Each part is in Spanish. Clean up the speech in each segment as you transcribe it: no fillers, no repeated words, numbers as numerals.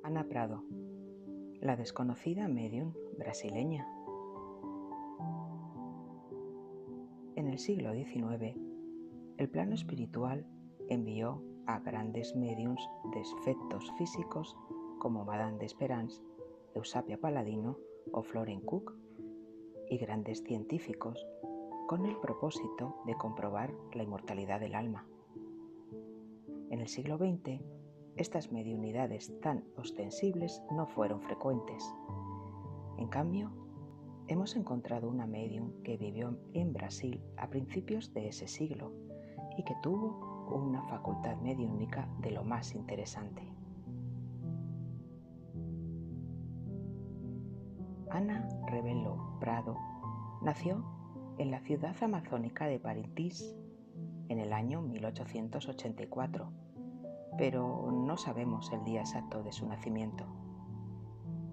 Ana Prado, la desconocida médium brasileña. En el siglo XIX, el plano espiritual envió a grandes médiums de efectos físicos como Madame d'Espérance, Eusapia Palladino o Florence Cook, y grandes científicos con el propósito de comprobar la inmortalidad del alma. En el siglo XX, estas mediunidades tan ostensibles no fueron frecuentes. En cambio, hemos encontrado una medium que vivió en Brasil a principios de ese siglo y que tuvo una facultad mediúnica de lo más interesante. Ana Rebelo Prado nació en la ciudad amazónica de Parintins en el año 1884, pero no sabemos el día exacto de su nacimiento.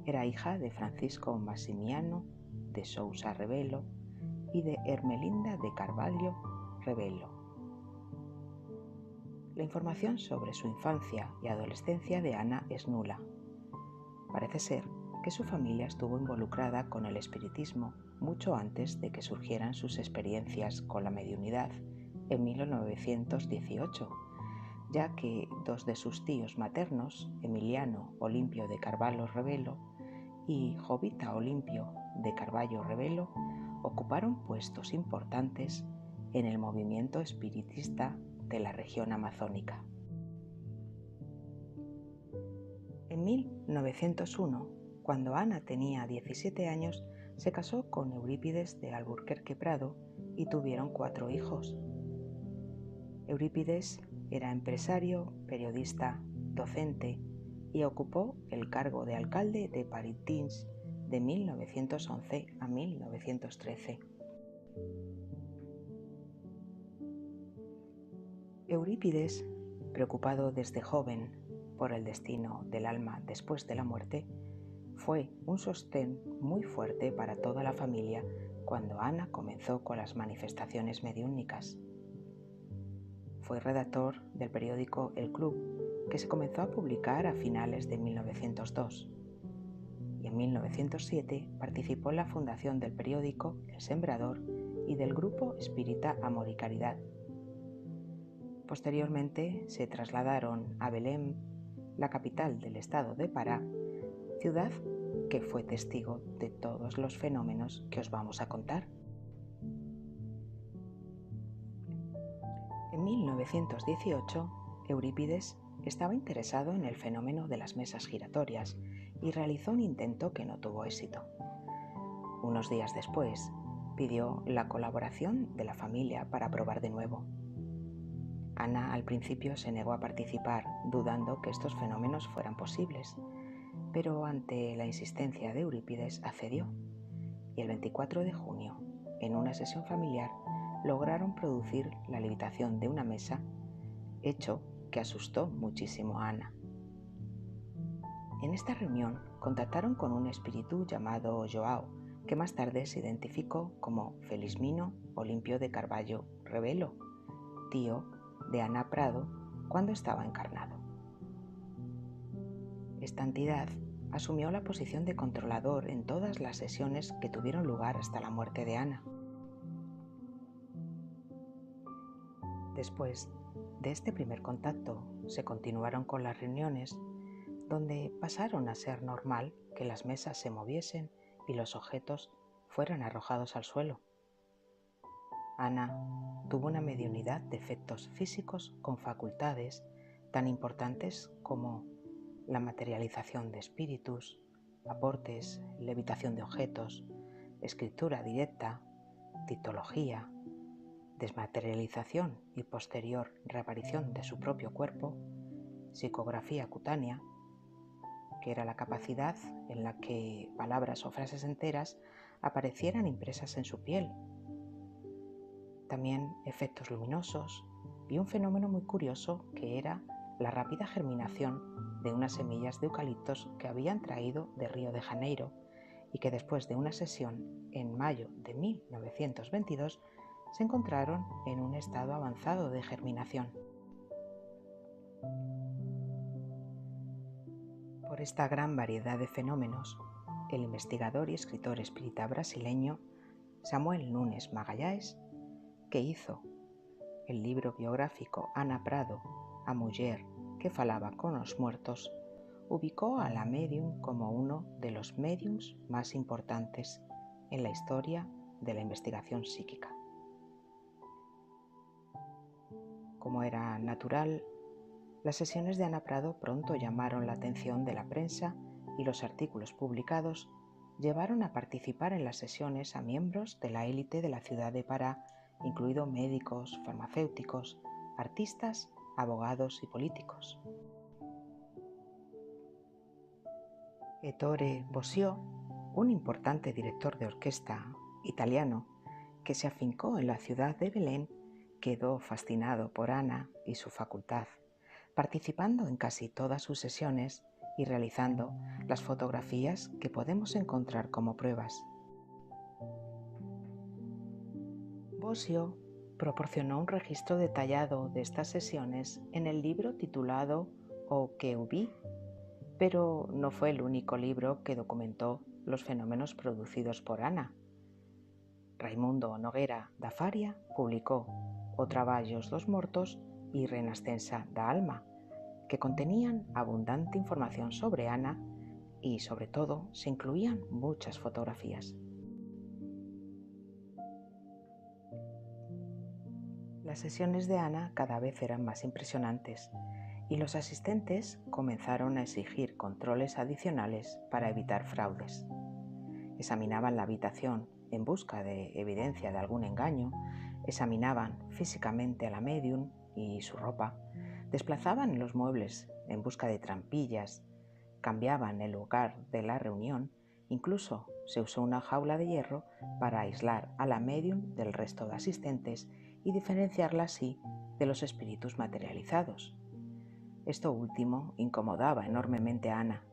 Era hija de Francisco Maximiano de Sousa Rebelo y de Ermelinda de Carvalho Rebelo. La información sobre su infancia y adolescencia de Ana es nula. Parece ser que su familia estuvo involucrada con el espiritismo mucho antes de que surgieran sus experiencias con la mediunidad en 1918, ya que dos de sus tíos maternos, Emiliano Olimpio de Carvalho Rebelo y Jovita Olimpio de Carvalho Rebelo, ocuparon puestos importantes en el movimiento espiritista de la región amazónica. En 1901, cuando Ana tenía 17 años, se casó con Eurípides de Alburquerque Prado y tuvieron 4 hijos. Eurípides era empresario, periodista, docente y ocupó el cargo de alcalde de Parintins de 1911 a 1913. Eurípides, preocupado desde joven por el destino del alma después de la muerte, fue un sostén muy fuerte para toda la familia cuando Ana comenzó con las manifestaciones mediúnicas. Fue redactor del periódico El Club, que se comenzó a publicar a finales de 1902, y en 1907 participó en la fundación del periódico El Sembrador y del grupo espírita Amor y Caridad. Posteriormente se trasladaron a Belém, la capital del estado de Pará, ciudad que fue testigo de todos los fenómenos que os vamos a contar. En 1918, Eurípides estaba interesado en el fenómeno de las mesas giratorias y realizó un intento que no tuvo éxito. Unos días después, pidió la colaboración de la familia para probar de nuevo. Ana al principio se negó a participar, dudando que estos fenómenos fueran posibles, pero ante la insistencia de Eurípides accedió, y el 24 de junio, en una sesión familiar, lograron producir la levitación de una mesa, hecho que asustó muchísimo a Ana. En esta reunión contactaron con un espíritu llamado Joao, que más tarde se identificó como Felismino Olimpio de Carvalho Rebelo, tío de Ana Prado cuando estaba encarnado. Esta entidad asumió la posición de controlador en todas las sesiones que tuvieron lugar hasta la muerte de Ana. Después de este primer contacto, se continuaron con las reuniones, donde pasaron a ser normal que las mesas se moviesen y los objetos fueran arrojados al suelo. Ana tuvo una mediunidad de efectos físicos con facultades tan importantes como la materialización de espíritus, aportes, levitación de objetos, escritura directa, dictología, desmaterialización y posterior reaparición de su propio cuerpo, psicografía cutánea, que era la capacidad en la que palabras o frases enteras aparecieran impresas en su piel. También efectos luminosos y un fenómeno muy curioso que era la rápida germinación de unas semillas de eucaliptos que habían traído de Río de Janeiro y que después de una sesión en mayo de 1922 se encontraron en un estado avanzado de germinación. Por esta gran variedad de fenómenos, el investigador y escritor espírita brasileño Samuel Nunes Magalhães, que hizo el libro biográfico Ana Prado, a muller que falaba con los muertos, ubicó a la médium como uno de los médiums más importantes en la historia de la investigación psíquica. Como era natural, las sesiones de Ana Prado pronto llamaron la atención de la prensa y los artículos publicados llevaron a participar en las sesiones a miembros de la élite de la ciudad de Pará, incluidos médicos, farmacéuticos, artistas, abogados y políticos. Ettore Bosio, un importante director de orquesta italiano que se afincó en la ciudad de Belén, quedó fascinado por Ana y su facultad, participando en casi todas sus sesiones y realizando las fotografías que podemos encontrar como pruebas. Bosio proporcionó un registro detallado de estas sesiones en el libro titulado O que eu vi, pero no fue el único libro que documentó los fenómenos producidos por Ana. Raimundo Noguera da Faria publicó O Traballos dos Mortos y Renascença da Alma, que contenían abundante información sobre Ana y, sobre todo, se incluían muchas fotografías. Las sesiones de Ana cada vez eran más impresionantes y los asistentes comenzaron a exigir controles adicionales para evitar fraudes. Examinaban la habitación en busca de evidencia de algún engaño, examinaban físicamente a la médium y su ropa, desplazaban los muebles en busca de trampillas, cambiaban el lugar de la reunión, incluso se usó una jaula de hierro para aislar a la médium del resto de asistentes y diferenciarla así de los espíritus materializados. Esto último incomodaba enormemente a Ana.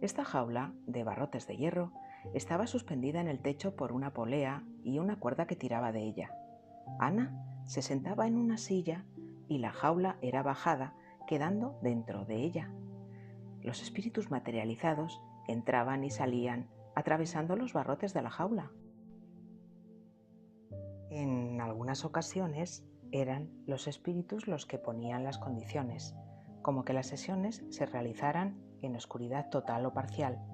Esta jaula de barrotes de hierro estaba suspendida en el techo por una polea y una cuerda que tiraba de ella. Ana se sentaba en una silla y la jaula era bajada, quedando dentro de ella. Los espíritus materializados entraban y salían atravesando los barrotes de la jaula. En algunas ocasiones eran los espíritus los que ponían las condiciones, como que las sesiones se realizaran en oscuridad total o parcial,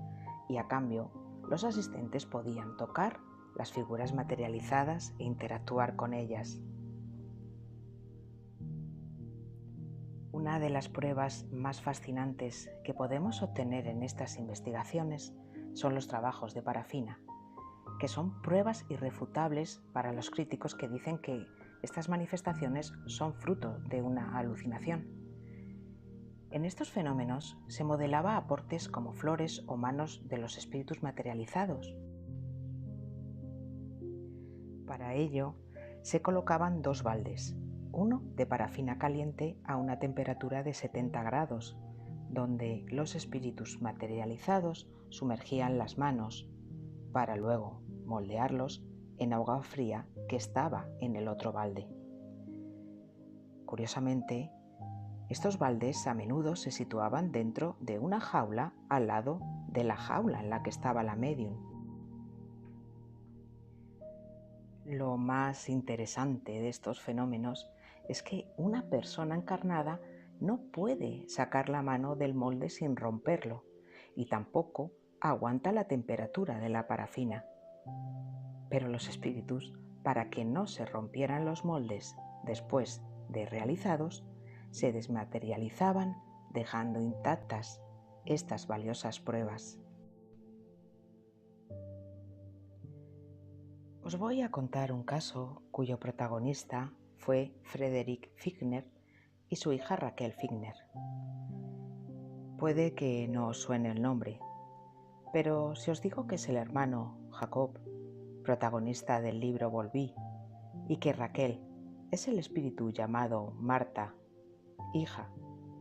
y a cambio los asistentes podían tocar las figuras materializadas e interactuar con ellas. Una de las pruebas más fascinantes que podemos obtener en estas investigaciones son los trabajos de Parafina, que son pruebas irrefutables para los críticos que dicen que estas manifestaciones son fruto de una alucinación. En estos fenómenos se modelaba aportes como flores o manos de los espíritus materializados. Para ello, se colocaban dos baldes, uno de parafina caliente a una temperatura de 70 grados, donde los espíritus materializados sumergían las manos, para luego moldearlos en agua fría que estaba en el otro balde. Curiosamente, estos baldes a menudo se situaban dentro de una jaula al lado de la jaula en la que estaba la médium. Lo más interesante de estos fenómenos es que una persona encarnada no puede sacar la mano del molde sin romperlo y tampoco aguanta la temperatura de la parafina. Pero los espíritus, para que no se rompieran los moldes después de realizados, se desmaterializaban dejando intactas estas valiosas pruebas. Os voy a contar un caso cuyo protagonista fue Frederick Figner y su hija Raquel Figner. Puede que no os suene el nombre, pero si os digo que es el hermano Jacob, protagonista del libro Volví, y que Raquel es el espíritu llamado Marta, hija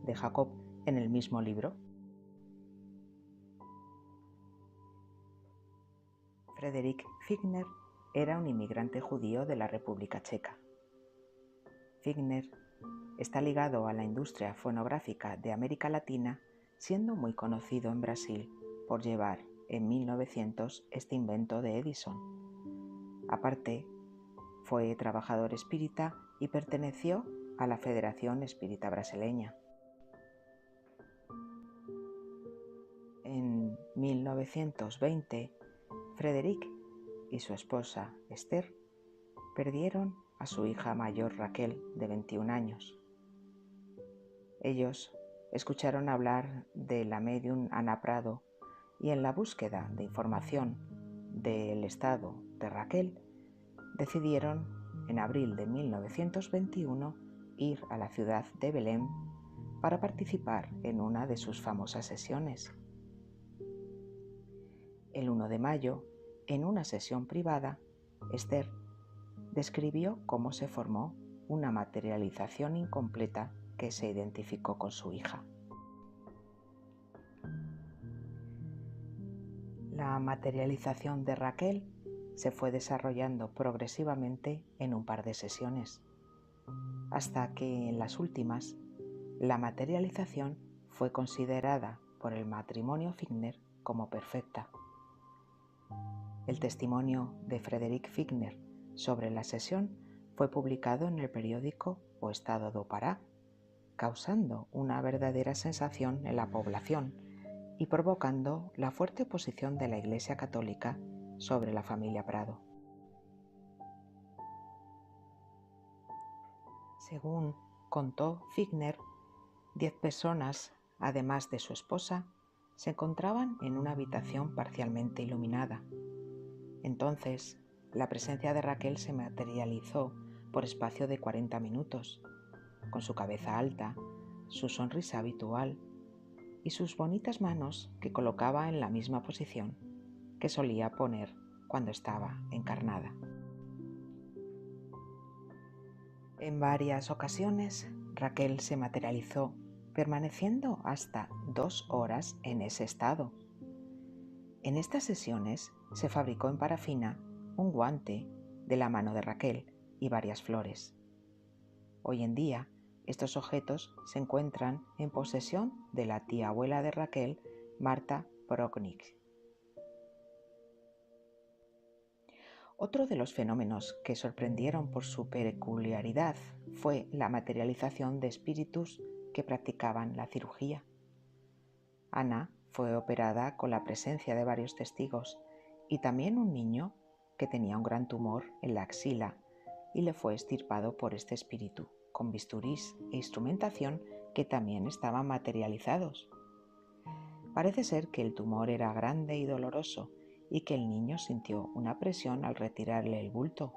de Jacob en el mismo libro. Frederick Figner era un inmigrante judío de la República Checa. Figner está ligado a la industria fonográfica de América Latina siendo muy conocido en Brasil por llevar en 1900 este invento de Edison. Aparte, fue trabajador espírita y perteneció a la Federación Espírita Brasileña. En 1920, Frederick y su esposa Esther perdieron a su hija mayor Raquel, de 21 años. Ellos escucharon hablar de la médium Ana Prado y en la búsqueda de información del estado de Raquel, decidieron en abril de 1921 ir a la ciudad de Belém para participar en una de sus famosas sesiones. El 1 de mayo, en una sesión privada, Esther describió cómo se formó una materialización incompleta que se identificó con su hija. La materialización de Raquel se fue desarrollando progresivamente en un par de sesiones, hasta que en las últimas, la materialización fue considerada por el matrimonio Figner como perfecta. El testimonio de Frederick Figner sobre la sesión fue publicado en el periódico O Estado do Pará, causando una verdadera sensación en la población y provocando la fuerte oposición de la Iglesia Católica sobre la familia Prado. Según contó Figner, 10 personas, además de su esposa, se encontraban en una habitación parcialmente iluminada. Entonces, la presencia de Raquel se materializó por espacio de 40 minutos, con su cabeza alta, su sonrisa habitual y sus bonitas manos que colocaba en la misma posición que solía poner cuando estaba encarnada. En varias ocasiones, Raquel se materializó permaneciendo hasta 2 horas en ese estado. En estas sesiones se fabricó en parafina un guante de la mano de Raquel y varias flores. Hoy en día, estos objetos se encuentran en posesión de la tía abuela de Raquel, Marta Prochnik. Otro de los fenómenos que sorprendieron por su peculiaridad fue la materialización de espíritus que practicaban la cirugía. Ana fue operada con la presencia de varios testigos y también un niño que tenía un gran tumor en la axila y le fue extirpado por este espíritu, con bisturís e instrumentación que también estaban materializados. Parece ser que el tumor era grande y doloroso y que el niño sintió una presión al retirarle el bulto,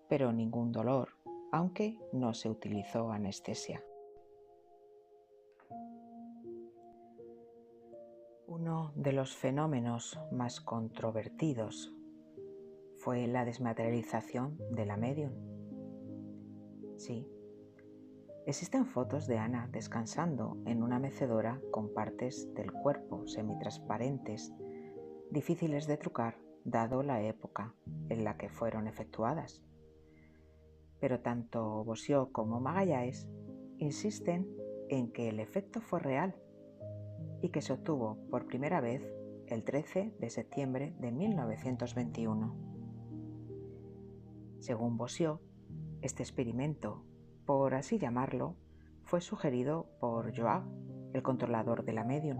pero ningún dolor, aunque no se utilizó anestesia. Uno de los fenómenos más controvertidos fue la desmaterialización de la médium. Sí, existen fotos de Ana descansando en una mecedora con partes del cuerpo semitransparentes, difíciles de trucar dado la época en la que fueron efectuadas. Pero tanto Bossió como Magalhães insisten en que el efecto fue real y que se obtuvo por primera vez el 13 de septiembre de 1921. Según Bossió, este experimento, por así llamarlo, fue sugerido por Joao, el controlador de la médium.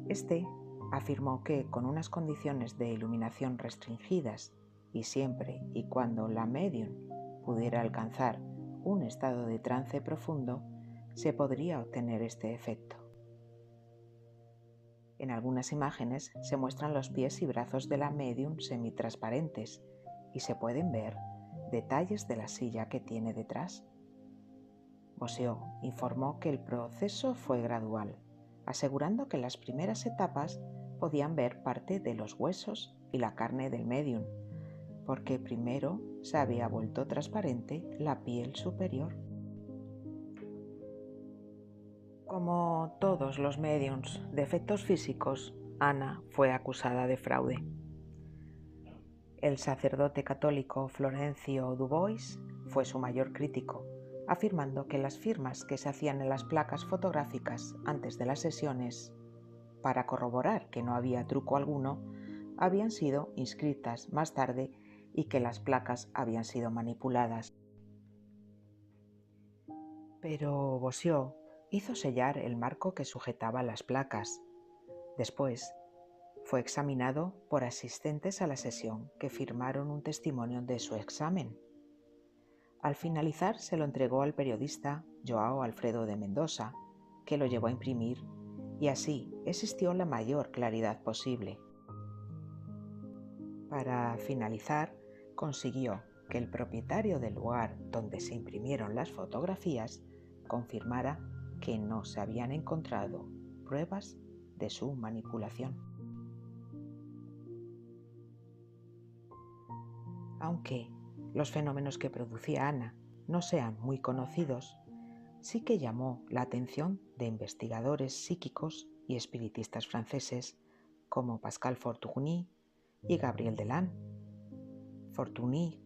Este afirmó que con unas condiciones de iluminación restringidas y siempre y cuando la médium pudiera alcanzar un estado de trance profundo, se podría obtener este efecto. En algunas imágenes se muestran los pies y brazos de la médium semitransparentes y se pueden ver detalles de la silla que tiene detrás. Bossió informó que el proceso fue gradual, asegurando que en las primeras etapas podían ver parte de los huesos y la carne del médium, porque primero se había vuelto transparente la piel superior. Como todos los médiums de efectos físicos, Ana fue acusada de fraude. El sacerdote católico Florencio Dubois fue su mayor crítico, afirmando que las firmas que se hacían en las placas fotográficas antes de las sesiones, para corroborar que no había truco alguno, habían sido inscritas más tarde y que las placas habían sido manipuladas. Pero Bossiot hizo sellar el marco que sujetaba las placas. Después, fue examinado por asistentes a la sesión que firmaron un testimonio de su examen. Al finalizar se lo entregó al periodista João Alfredo de Mendoza, que lo llevó a imprimir, y así existió la mayor claridad posible. Para finalizar, consiguió que el propietario del lugar donde se imprimieron las fotografías confirmara que no se habían encontrado pruebas de su manipulación. Aunque los fenómenos que producía Anna no sean muy conocidos, sí que llamó la atención de investigadores psíquicos y espiritistas franceses como Pascal Fortuny y Gabriel Deland. Fortuny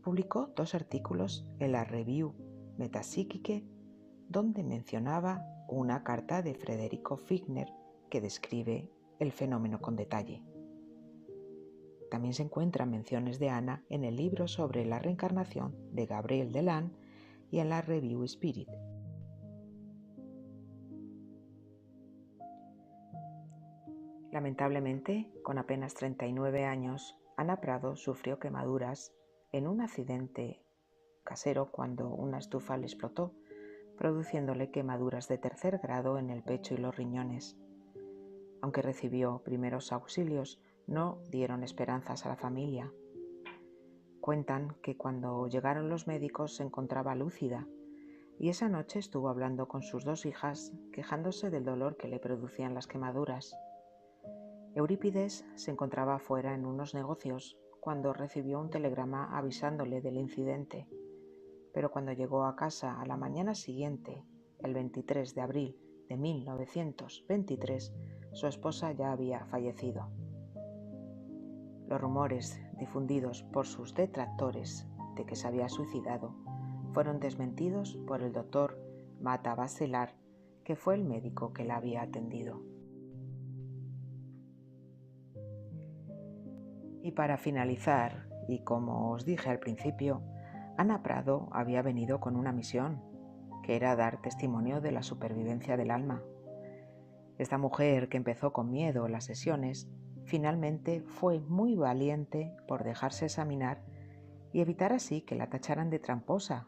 publicó 2 artículos en la Revue Metapsychique donde mencionaba una carta de Federico Figner que describe el fenómeno con detalle. También se encuentran menciones de Anna en el libro sobre la reencarnación de Gabriel Deland y en la Revue Spirit. Lamentablemente, con apenas 39 años, Ana Prado sufrió quemaduras en un accidente casero cuando una estufa le explotó, produciéndole quemaduras de 3er grado en el pecho y los riñones. Aunque recibió primeros auxilios, no dieron esperanzas a la familia. Cuentan que cuando llegaron los médicos se encontraba lúcida y esa noche estuvo hablando con sus 2 hijas, quejándose del dolor que le producían las quemaduras. Eurípides se encontraba fuera en unos negocios cuando recibió un telegrama avisándole del incidente, pero cuando llegó a casa a la mañana siguiente, el 23 de abril de 1923, su esposa ya había fallecido. Los rumores difundidos por sus detractores de que se había suicidado fueron desmentidos por el doctor Mata Bachelard, que fue el médico que la había atendido. Y para finalizar, y como os dije al principio, Ana Prado había venido con una misión, que era dar testimonio de la supervivencia del alma. Esta mujer, que empezó con miedo las sesiones, finalmente fue muy valiente por dejarse examinar y evitar así que la tacharan de tramposa.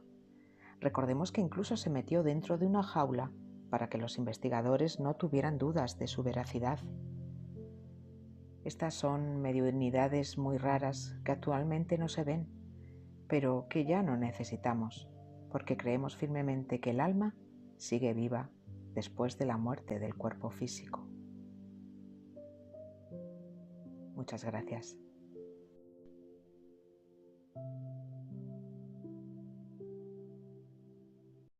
Recordemos que incluso se metió dentro de una jaula para que los investigadores no tuvieran dudas de su veracidad. Estas son mediunidades muy raras que actualmente no se ven, pero que ya no necesitamos, porque creemos firmemente que el alma sigue viva después de la muerte del cuerpo físico. Muchas gracias.